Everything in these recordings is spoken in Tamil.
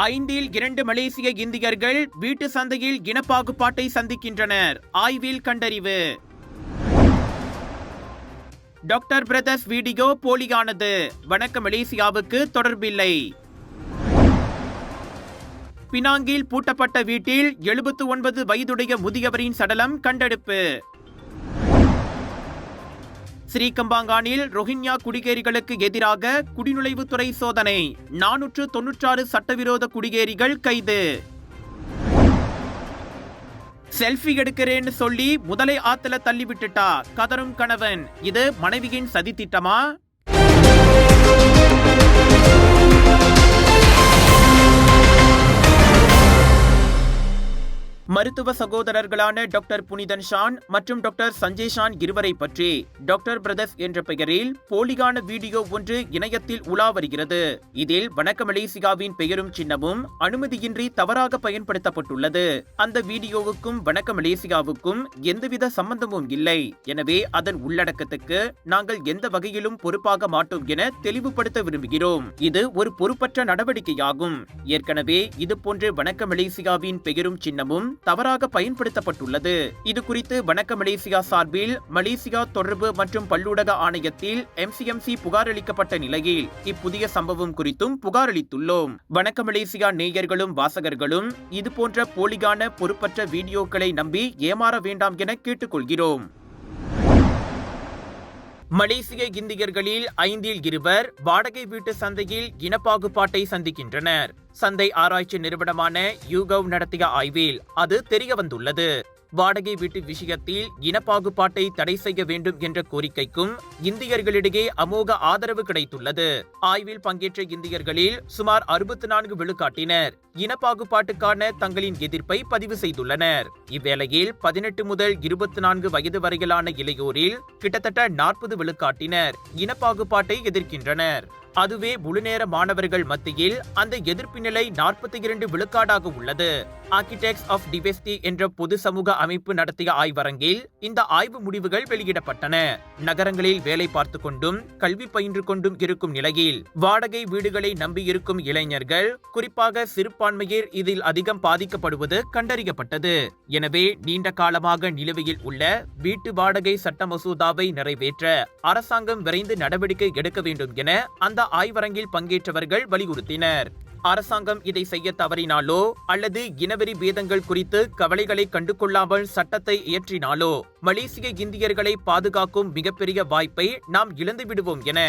ஐந்தில் 2 மலேசிய இந்தியர்கள் வீட்டு சந்தையில் இனப்பாகுபாட்டை சந்திக்கின்றனர். ஆய்வில் கண்டறிவு. டாக்டர் பிரதர்ஸ் வீடியோ போலியானது. வணக்க மலேசியாவுக்கு தொடர்பில்லை. பினாங்கில் பூட்டப்பட்ட வீட்டில் 79 வயதுடைய முதியவரின் சடலம் கண்டெடுப்பு. ஸ்ரீகம்பாங்கானில் ரோஹிங்யா குடியேறிகளுக்கு எதிராக குடிநுழைவுத்துறை சோதனை. 496 சட்டவிரோத குடியேறிகள் கைது. செல்ஃபி எடுக்கிறேன்னு சொல்லி முதலை ஆத்துல தள்ளி விட்டுட்டா கதரும் கணவன். இது மனைவியின் சதி திட்டமா? மருத்துவ சகோதரர்களான டாக்டர் புனிதன் ஷான் மற்றும் டாக்டர் சஞ்சய் ஷான் இருவரை பற்றி டாக்டர் பிரதர்ஸ் என்ற பெயரில் போலியான வீடியோ ஒன்று இணையத்தில் உலா வருகிறது. இதில் வணக்க மலேசியாவின் பெயரும் சின்னமும் அனுமதியின்றி தவறாக பயன்படுத்தப்பட்டுள்ளது. அந்த வீடியோவுக்கும் வணக்க மலேசியாவுக்கும் எந்தவித சம்பந்தமும் இல்லை. எனவே அதன் உள்ளடக்கத்துக்கு நாங்கள் எந்த வகையிலும் பொறுப்பாக மாட்டோம் என தெளிவுபடுத்த விரும்புகிறோம். இது ஒரு பொறுப்பற்ற நடவடிக்கையாகும். ஏற்கனவே இதுபோன்று வணக்க மலேசியாவின் பெயரும் சின்னமும் தவறாக பயன்படுத்தப்பட்டுள்ளது. இது குறித்து வணக்க மலேசியா சார்பில் மலேசியா தொடர்பு மற்றும் பல்லூடக ஆணையத்தில் MCMC புகார் அளிக்கப்பட்ட நிலையில் இப்புதிய சம்பவம் குறித்தும் புகார் அளித்துள்ளோம். வணக்க மலேசியா நேயர்களும் வாசகர்களும் இதுபோன்ற போலியான பொறுப்பற்ற வீடியோக்களை நம்பி ஏமாற வேண்டாம் என கேட்டுக்கொள்கிறோம். மலேசிய இந்தியர்களில் 5 2 வாடகை வீட்டு சந்தையில் இனப்பாகுபாட்டை சந்திக்கின்றனர். சந்தை ஆராய்ச்சி நிறுவனமான யூகவ் நடத்திய ஆய்வில் அது தெரியவந்துள்ளது. வாடகை வீட்டு விஷயத்தில் இனப்பாகுபாட்டை தடை செய்ய வேண்டும் என்ற கோரிக்கைக்கும் இந்தியர்களிடையே அமோக ஆதரவு கிடைத்துள்ளது. ஆய்வில் பங்கேற்ற இந்தியர்களில் சுமார் 64 விழுக்காட்டினர் இனப்பாகுபாட்டுக்கான தங்களின் எதிர்ப்பை பதிவு செய்துள்ளனர். இவ்வேளையில் 18 முதல் 24 வயது வரையிலான இளையோரில் கிட்டத்தட்ட 40 விழுக்காட்டினர் இனப்பாகுபாட்டை எதிர்க்கின்றனர். அதுவே முழுநேர மாணவர்கள் மத்தியில் அந்த எதிர்ப்பு நிலை 42 விழுக்காடாக உள்ளது. ஆர்கிடெக்ட்ஸ் ஆஃப் டிவெஸ்டி என்ற பொது சமூக அமைப்பு நடத்திய ஆய்வரங்கில் இந்த ஆய்வு முடிவுகள் வெளியிடப்பட்டன. நகரங்களில் வேலை பார்த்து கொண்டும் கல்வி பயின்று கொண்டும் இருக்கும் நிலையில் வாடகை வீடுகளை நம்பியிருக்கும் இளைஞர்கள், குறிப்பாக சிறுபான்மையர் இதில் அதிகம் பாதிக்கப்படுவது கண்டறியப்பட்டது. எனவே நீண்ட காலமாக நிலுவையில் உள்ள வீட்டு வாடகை சட்ட மசோதாவை நிறைவேற்ற அரசாங்கம் விரைந்து நடவடிக்கை எடுக்க வேண்டும் என அந்த ஆய்வரங்கில் பங்கேற்றவர்கள் வலியுறுத்தினர். அரசாங்கம் இதை செய்ய தவறினாலோ அல்லது இனவெறி பேதங்கள் குறித்து கவலைகளை கண்டுகொள்ளாமல் சட்டத்தை இயற்றினாலோ மலேசிய இந்தியர்களை பாதுகாக்கும் மிகப்பெரிய வாய்ப்பை நாம் இழந்து விடுவோம் என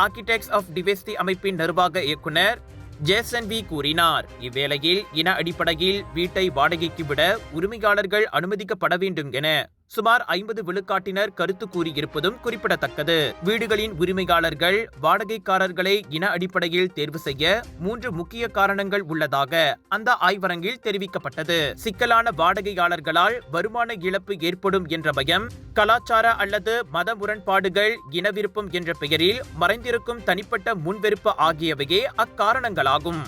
ஆர்கிடெக்ட்ஸ் ஆஃப் டிவெஸ்டி அமைப்பின் நிர்வாக இயக்குனர் ஜேசன் வி கூறினார். இவ்வேளையில் இன அடிப்படையில் வீட்டை வாடகைக்கு விட உரிமையாளர்கள் அனுமதிக்கப்பட வேண்டும் என சுமார் 50 விழுக்காட்டினர் கருத்து கூறியிருப்பதும் குறிப்பிடத்தக்கது. வீடுகளின் உரிமையாளர்கள் வாடகைக்காரர்களை இன அடிப்படையில் தேர்வு செய்ய 3 முக்கிய காரணங்கள் உள்ளதாக அந்த ஆய்வரங்கில் தெரிவிக்கப்பட்டது. சிக்கலான வாடகையாளர்களால் வருமான இழப்பு ஏற்படும் என்ற பயம், கலாச்சார அல்லது மத முரண்பாடுகள், இன விருப்பம் என்ற பெயரில் மறைந்திருக்கும் தனிப்பட்ட முன்வெறுப்பு ஆகியவையே அக்காரணங்களாகும்.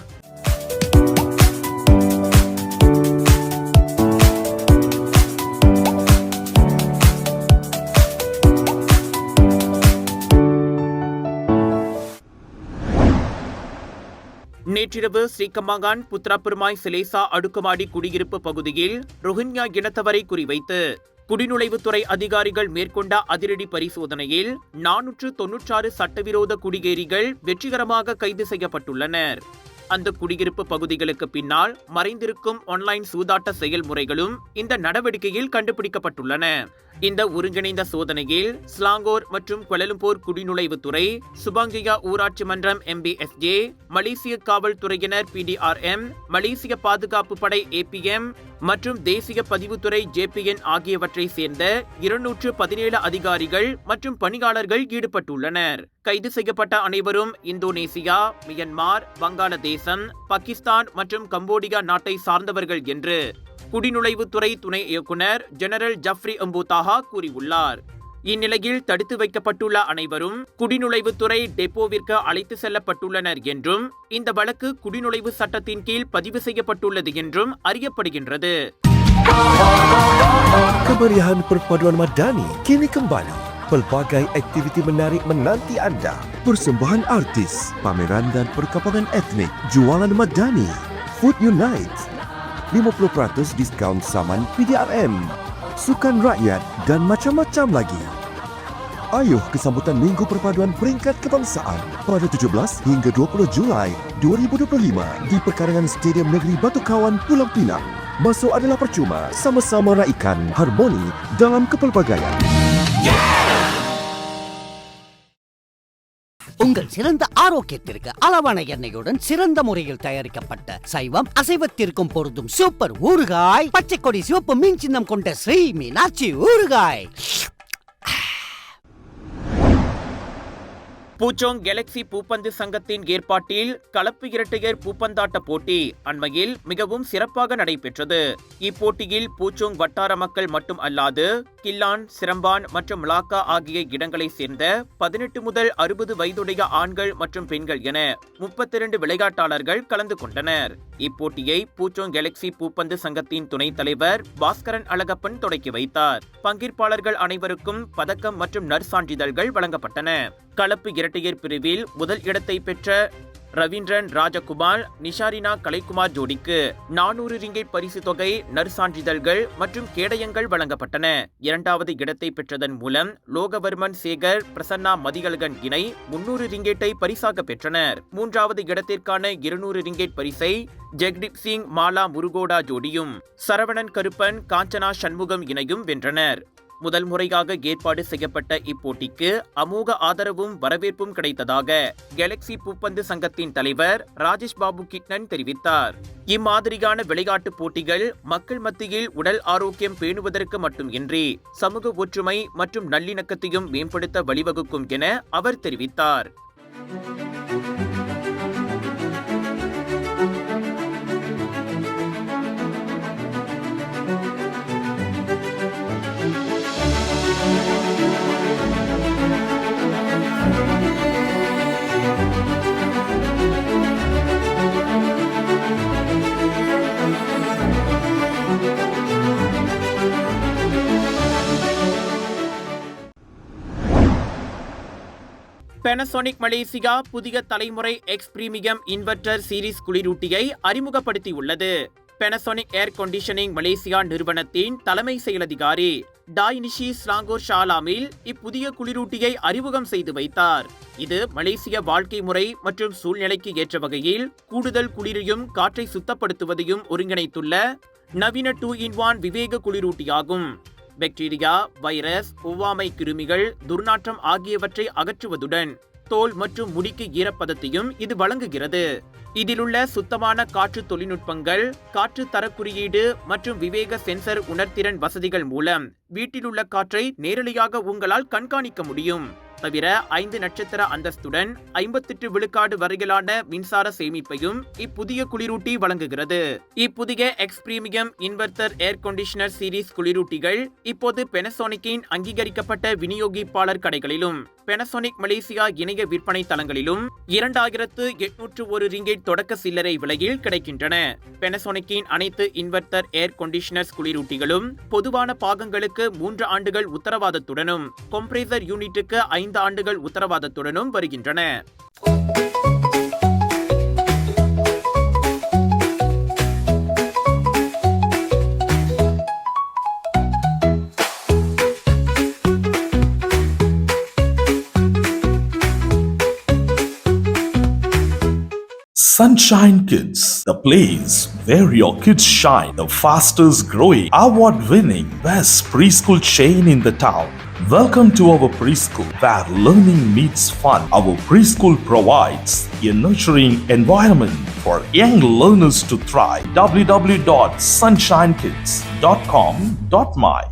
நேற்றிரவு ஸ்ரீகம்பாங்கான் புத்ராபெருமாய் சிலேசா அடுக்குமாடி குடியிருப்பு பகுதியில் ரோஹிங்யா இனத்தவரை குறிவைத்து குடிநுழைவுத்துறை அதிகாரிகள் மேற்கொண்ட அதிரடி பரிசோதனையில் 496 சட்டவிரோத குடியேறிகள் வெற்றிகரமாக கைது செய்யப்பட்டுள்ளனர். அந்த குடியிருப்பு பகுதிகளுக்கு பின்னால் மறைந்திருக்கும் ஆன்லைன் சூதாட்ட செயல்முறைகளும் இந்த நடவடிக்கையில் கண்டுபிடிக்கப்பட்டுள்ளன. இந்த ஒருங்கிணைந்த சோதனையில் ஸ்லாங்கோர் மற்றும் கொலலம்பூர் குடிநுழைவுத்துறை, சுபாங்கியா ஊராட்சி மன்றம் MBSJ, மலேசிய காவல்துறையினர் PDRM, மலேசிய பாதுகாப்பு படை APM மற்றும் தேசிய பதிவுத்துறை JPN ஆகியவற்றை சேர்ந்த 217 அதிகாரிகள் மற்றும் பணியாளர்கள் ஈடுபட்டுள்ளனர். கைது செய்யப்பட்ட அனைவரும் இந்தோனேசியா, மியன்மார், வங்காளதேசம், பாகிஸ்தான் மற்றும் கம்போடியா நாட்டை சார்ந்தவர்கள் என்று குடிநுழைவுத்துறை துணை இயக்குனர் ஜெனரல் ஜப்ரி அம்புதாஹா கூறியுள்ளார். இந்நிலையில் தடுத்து வைக்கப்பட்டுள்ள அனைவரும் குடிநுழைவுத்துறை டெப்போவிற்கு அழைத்து செல்லப்பட்டுள்ளனர் என்றும் இந்த வழக்கு குடிநுழைவு சட்டத்தின் கீழ் பதிவு செய்யப்பட்டுள்ளது என்றும் அறியப்படுகின்றது. Kemeriahan perpaduan Madani kini kembali. Pelbagai aktiviti menarik menanti anda. Persembahan artis, pameran dan perkampungan etnik, jualan Madani, Food Unites. 50% diskaun saman PDRM. Sukan rakyat dan macam-macam lagi. Ayuh ke sambutan Minggu Perpaduan Peringkat Kebangsaan pada 17 hingga 20 Julai 2025 di perkarangan Stadium Negeri Batu Kawan, Pulau Pinang. Masuk adalah percuma, sama-sama raikan harmoni dalam kepelbagaian. உங்கள் சிறந்த ஆரோக்கியத்திற்கு அளவான எண்ணெயுடன் சிறந்த முறையில் தயாரிக்கப்பட்ட சைவம் அசைவத்திற்கும் பொருந்தும் சூப்பர் ஊறுகாய், பச்சை கொடி சிவப்பு மீன் சின்னம் கொண்ட ஸ்ரீ மீனாட்சி ஊறுகாய். பூச்சோங் கேலக்ஸி பூப்பந்து சங்கத்தின் ஏற்பாட்டில் கலப்பு இரட்டையர் பூப்பந்தாட்ட போட்டி அண்மையில் மிகவும் சிறப்பாக நடைபெற்றது. இப்போட்டியில் பூச்சோங் வட்டார மக்கள் மட்டும் அல்லாது கில்லான், சிரம்பான் மற்றும் மலாக்கா ஆகிய இடங்களைச் சேர்ந்த 18 முதல் 60 வயதுடைய ஆண்கள் மற்றும் பெண்கள் என 32 விளையாட்டாளர்கள் கலந்து கொண்டனர். இப்போட்டியை பூச்சோங் கேலக்ஸி பூப்பந்து சங்கத்தின் துணைத் தலைவர் பாஸ்கரன் அழகப்பன் தொடக்கி வைத்தார். பங்கேற்பாளர்கள் அனைவருக்கும் பதக்கம் மற்றும் நற்சான்றிதழ்கள் வழங்கப்பட்டன. கலப்பு இரட்டையர் பிரிவில் முதல் இடத்தை பெற்ற ரவீந்திரன் ராஜகுமார், நிஷாரினா கலைக்குமார் ஜோடிக்கு 400 ரிங்கெட் பரிசு தொகை, நற்சான்றிதழ்கள் மற்றும் கேடயங்கள் வழங்கப்பட்டன. இரண்டாவது இடத்தை பெற்றதன் மூலம் லோகவர்மன் சேகர், பிரசன்னா மதிகல்கன் இணை 300 ரிங்கெட்டை பரிசாக பெற்றனர். மூன்றாவது இடத்திற்கான 200 ரிங்கெட் பரிசை ஜெக்தீப் சிங், மாலா முருகோடா ஜோடியும், சரவணன் கருப்பன், காஞ்சனா சண்முகம் இணையும் வென்றனர். முதல் முறையாக ஏற்பாடு செய்யப்பட்ட இப்போட்டிக்கு அமோக ஆதரவும் வரவேற்பும் கிடைத்ததாக கேலக்ஸி பூப்பந்து சங்கத்தின் தலைவர் ராஜேஷ் பாபு கிட்னன் தெரிவித்தார். இம்மாதிரியான விளையாட்டுப் போட்டிகள் மக்கள் மத்தியில் உடல் ஆரோக்கியம் பேணுவதற்கு மட்டுமின்றி சமூக ஒற்றுமை மற்றும் நல்லிணக்கத்தையும் மேம்படுத்த வழிவகுக்கும் என அவர் தெரிவித்தார். Panasonic மலேசியா புதிய தலைமுறை எக்ஸ் பிரீமியம் இன்வெர்டர் சீரிஸ் குளிரூட்டியை அறிமுகப்படுத்தியுள்ளது. Panasonic ஏர் கண்டிஷனிங் மலேசியா நிறுவனத்தின் தலைமை செயலதிகாரி டாய்னிஷி ஸ்லாங்கோர் ஷாலாமில் இப்புதிய குளிரூட்டியை அறிமுகம் செய்து வைத்தார். இது மலேசிய வாழ்க்கை முறை மற்றும் சூழ்நிலைக்கு ஏற்ற வகையில் கூடுதல் குளிரையும் காற்றை சுத்தப்படுத்துவதையும் ஒருங்கிணைத்துள்ள நவீன 2-in-1 விவேக குளிரூட்டியாகும். பாக்டீரியா, வைரஸ், ஒவ்வாமை கிருமிகள், துர்நாற்றம் ஆகியவற்றை அகற்றுவதுடன் தோல் மற்றும் முடிக்கு ஈரப்பதத்தையும் இது வழங்குகிறது. இதிலுள்ள சுத்தமான காற்று தொழில்நுட்பங்கள், காற்று தர குறியீடு மற்றும் விவேக சென்சர் உணர்திறன் வசதிகள் மூலம் வீட்டிலுள்ள காற்றை நேரடியாக உங்களால் கண்காணிக்க முடியும். தவிர 5 நட்சத்திர அந்தஸ்துடன் 58 விழுக்காடு வரையிலான மின்சார சேமிப்பையும் இப்புதிய குளிரூட்டி வழங்குகிறது. இப்புதிய X premium inverter air conditioner series குளிரூட்டிகள் இப்போது Panasonicன் அங்கீகரிக்கப்பட்ட விநியோகிப்பாளர் கடைகளிலும் Panasonic மலேசியா இணைய விற்பனை தளங்களிலும் 2801 ரிங்கெட் தொடக்க சில்லறை விலையில் கிடைக்கின்றன. Panasonicன் அனைத்து இன்வெர்டர் ஏர் கண்டிஷனர்ஸ் குளிரூட்டிகளும் பொதுவான பாகங்களுக்கு 3 ஆண்டுகள் உத்தரவாதத்துடனும் கம்ப்ரேசர் யூனிட்டுக்கு 5 ஆண்டுகள் உத்தரவாதத்துடனும் வருகின்றன. Sunshine Kids, the place where your kids shine, the fastest growing, award-winning, best preschool chain in the town. Welcome to our preschool, where learning meets fun. Our preschool provides a nurturing environment for young learners to thrive. www.sunshinekids.com.my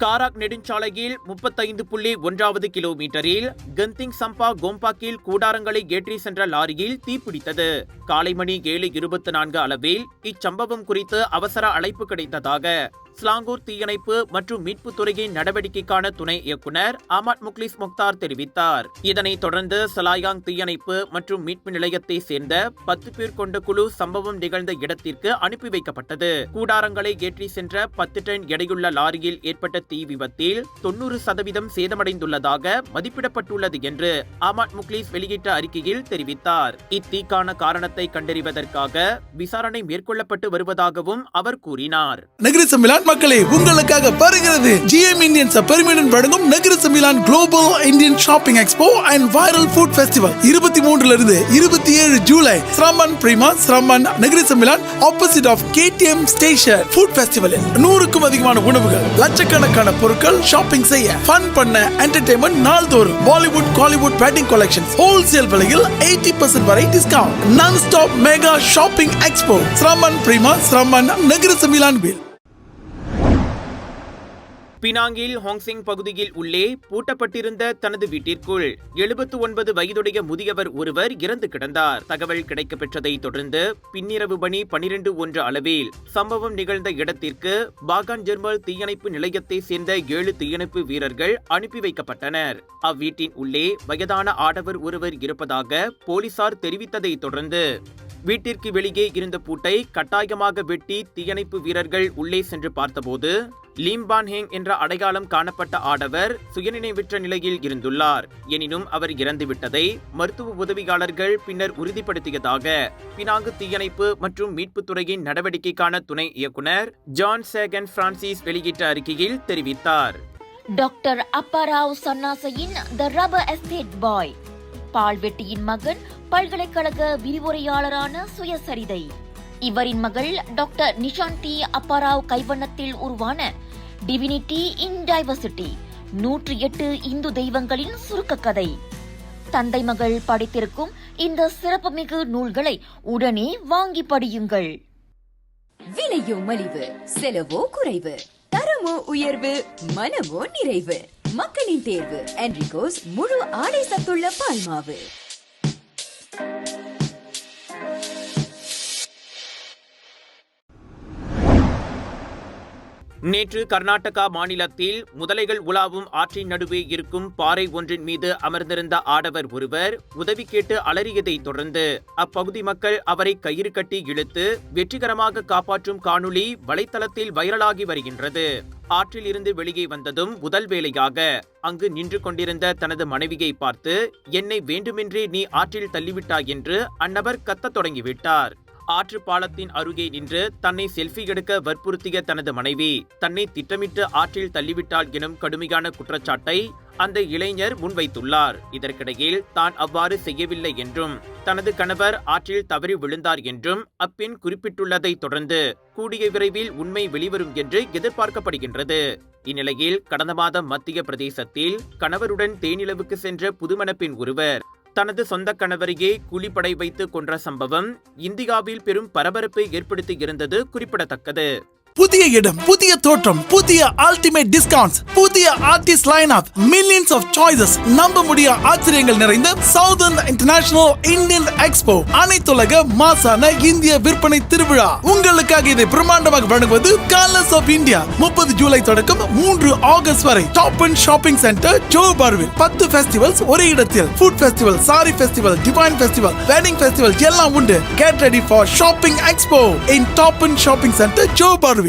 Karak நெடுஞ்சாலையில் 35.1வது கிலோமீட்டரில் கந்திங் சம்பா கோம்பாக்கில் கூடாரங்களை ஏற்றி சென்ற லாரியில் தீப்பிடித்தது. காலை மணி 7:24 அளவில் இச்சம்பவம் குறித்து அவசர அழைப்பு கிடைத்ததாக ஸ்லாங்கூர் தீயணைப்பு மற்றும் மீட்பு துறையின் நடவடிக்கைக்கான துணை இயக்குனர் அஹ்மத் முக்லிஸ் முக்தார் தெரிவித்தார். இதனைத் தொடர்ந்து சலாயாங் தீயணைப்பு மற்றும் மீட்பு நிலையத்தை சேர்ந்த 10 பேர் கொண்ட குழு சம்பவம் நிகழ்ந்த இடத்திற்கு அனுப்பி வைக்கப்பட்டது. கூடாரங்களை ஏற்றி சென்ற 10 டன் எடையுள்ள லாரியில் ஏற்பட்ட தீ விபத்தில் 90% சேதமடைந்துள்ளதாக மதிப்பிடப்பட்டுள்ளது என்று அஹ்மத் முக்லிஸ் வெளியிட்ட அறிக்கையில் தெரிவித்தார். இத்தீக்கான காரணத்தை காரணத்தை கண்டறிவதற்காக விசாரணை மேற்கொள்ளப்பட்டு வருவதாகவும் அவர் கூறினார். நகர மிலான் மக்களே, உங்களுக்காக வருகிறது GM இந்தியன்ஸ் பெருமையுடன் வழங்கும் Nagar Milan global Indian shopping expo and viral food festival 23 இருந்து 27 ஜூலை ஸ்ரமன் பிரிமா ஸ்ரமன் Nagar Milan opposite of KTM station food ஃபெஸ்டிவலில் 100க்கும் அதிகமான உணவுகள், லட்சக்கணக்கான பொருட்கள், ஷாப்பிங் செய்ய, ஃபன் பண்ண, என்டர்டெயின்மெண்ட் நாள்தோறும், Bollywood Kollywood wedding collections, wholesale விலையில் 80% வரை டிஸ்கவுண்ட், நான் ஸ்டாப் மெகா ஷாப்பிங் எக்ஸ்போ ஸ்ரமன் பிரிமா ஸ்ரமன் நகர மிலான் வில். பினாங்கில் ஹோங்சிங் பகுதியில் உள்ளே பூட்டப்பட்டிருந்த தனது வீட்டிற்குள் 79 வயதுடைய முதியவர் ஒருவர் இறந்து கிடந்தார். தகவல் கிடைக்கப்பெற்றதை தொடர்ந்து பின்னிரவு மணி 12:01 அளவில் சம்பவம் நிகழ்ந்த இடத்திற்கு பாகான் ஜெர்மல் தீயணைப்பு நிலையத்தை சேர்ந்த 7 தீயணைப்பு வீரர்கள் அனுப்பி வைக்கப்பட்டனர். அவ்வீட்டின் உள்ளே வயதான ஆடவர் ஒருவர் இருப்பதாக போலீசார் தெரிவித்ததை தொடர்ந்து வீட்டிற்கு வெளியே இருந்த பூட்டை கட்டாயமாக வெட்டி தீயணைப்பு வீரர்கள் உள்ளே சென்று பார்த்தபோது லீம்பான் ஹேங் என்ற அடையாளம் காணப்பட்ட ஆடவர் சுயநினைவற்ற நிலையில் இருந்துள்ளார். எனினும் அவர் இறந்துவிட்டதை மருத்துவ உதவியாளர்கள் பின்னர் உறுதிப்படுத்தியதாக பினாங்கு தீயணைப்பு மற்றும் மீட்புத் துறையின் நடவடிக்கைக்கான துணை இயக்குனர் ஜான் சேகன் பிரான்சிஸ் வெளியிட்ட அறிக்கையில் தெரிவித்தார். டாக்டர் அப்பாராவ் சன்னாசையின் த ரப்பர் எஸ்டேட் பாய், பால்வெட்டியின் மகன், பல்கலைக்கழக விரிவுரையாளரான சுயசரிதை. இவரின் மகள் டாக்டர் நிஷாந்தி அப்பாராவ் கைவண்ணத்தில் உருவான டிவினிட்டி இன் டைவர்சிட்டி 108 இந்து தெய்வங்களின் சுருக்க கதை. தந்தை மகள் படித்திருக்கும் இந்த சிறப்புமிகு நூல்களை உடனே வாங்கி படியுங்கள். விலையோ மலிவு, செலவோ குறைவு, தரமோ உயர்வு, மனமோ நிறைவு. மக்களின் தேர்வு என்ரிகோஸ் முழு ஆடை சத்துள்ள பால்மாவு. நேற்று கர்நாடகா மாநிலத்தில் முதலைகள் உலாவும் ஆற்றின் நடுவே இருக்கும் பாறை ஒன்றின் மீது அமர்ந்திருந்த ஆடவர் ஒருவர் உதவி கேட்டு அலறியதை தொடர்ந்து அப்பகுதி மக்கள் அவரை கயிறு கட்டி இழுத்து வெற்றிகரமாக காப்பாற்றும் காணொளி வலைத்தளத்தில் வைரலாகி வருகின்றது. ஆற்றில் இருந்து வெளியே வந்ததும் முதல் வேளையாக அங்கு நின்று கொண்டிருந்த தனது மனைவியை பார்த்து, என்னை வேண்டுமென்றே நீ ஆற்றில் தள்ளிவிட்டாய் என்று அந்நபர் கத்தத் தொடங்கிவிட்டார். ஆற்று பாலத்தின் அருகே நின்று தன்னை செல்ஃபி எடுக்க வற்புறுத்திய தனது மனைவி தன்னை திட்டமிட்டு ஆற்றில் தள்ளிவிட்டாள் எனும் கடுமையான குற்றச்சாட்டை அந்த இளைஞர் முன்வைத்துள்ளார். இதற்கிடையில் தான் அவ்வாறு செய்யவில்லை என்றும் தனது கணவர் ஆற்றில் தவறி விழுந்தார் என்றும் அப்பெண் குறிப்பிட்டுள்ளதை தொடர்ந்து கூடிய விரைவில் உண்மை வெளிவரும் என்று எதிர்பார்க்கப்படுகின்றது. இந்நிலையில் கடந்த மாதம் மத்திய பிரதேசத்தில் கணவருடன் தேனிலவுக்கு சென்ற புதுமணப்பெண் ஒருவர் தனது சொந்த கணவரையே கூலிப்படை வைத்து கொன்ற சம்பவம் இந்தியாவில் பெரும் பரபரப்பை ஏற்படுத்தி இருந்தது குறிப்பிடத்தக்கது. புதிய இடம், புதிய தோற்றம், புதிய அல்டிமேட் டிஸ்கவுண்ட்ஸ், புதிய artist line up, millions of choices, நம்ப முடியாத ஆச்சரியங்கள் நிறைந்த சவுதர்ன் இன்டர்நேஷனல் இந்தியன் எக்ஸ்போ, அனைத்துலக மாசான இந்திய விற்பனை திருவிழா. உங்களுக்காக இதை பிரம்மாண்டமாக வழங்குவது கலர்ஸ் ஆஃப் இந்தியா. 30 ஜூலை தொடக்கம் 3 ஆகஸ்ட் வரை டாப் அண்ட் ஷாப்பிங் சென்டர் ஜோஹர்பார்வில் 10 ஃபெஸ்டிவல்ஸ் ஒரே இடத்தில். Food festival, sari festival, divine festival, wedding festival எல்லாம் உண்டு. Get ready for shopping expo in Top and Shopping Center ஜோஹர்பார்வில்.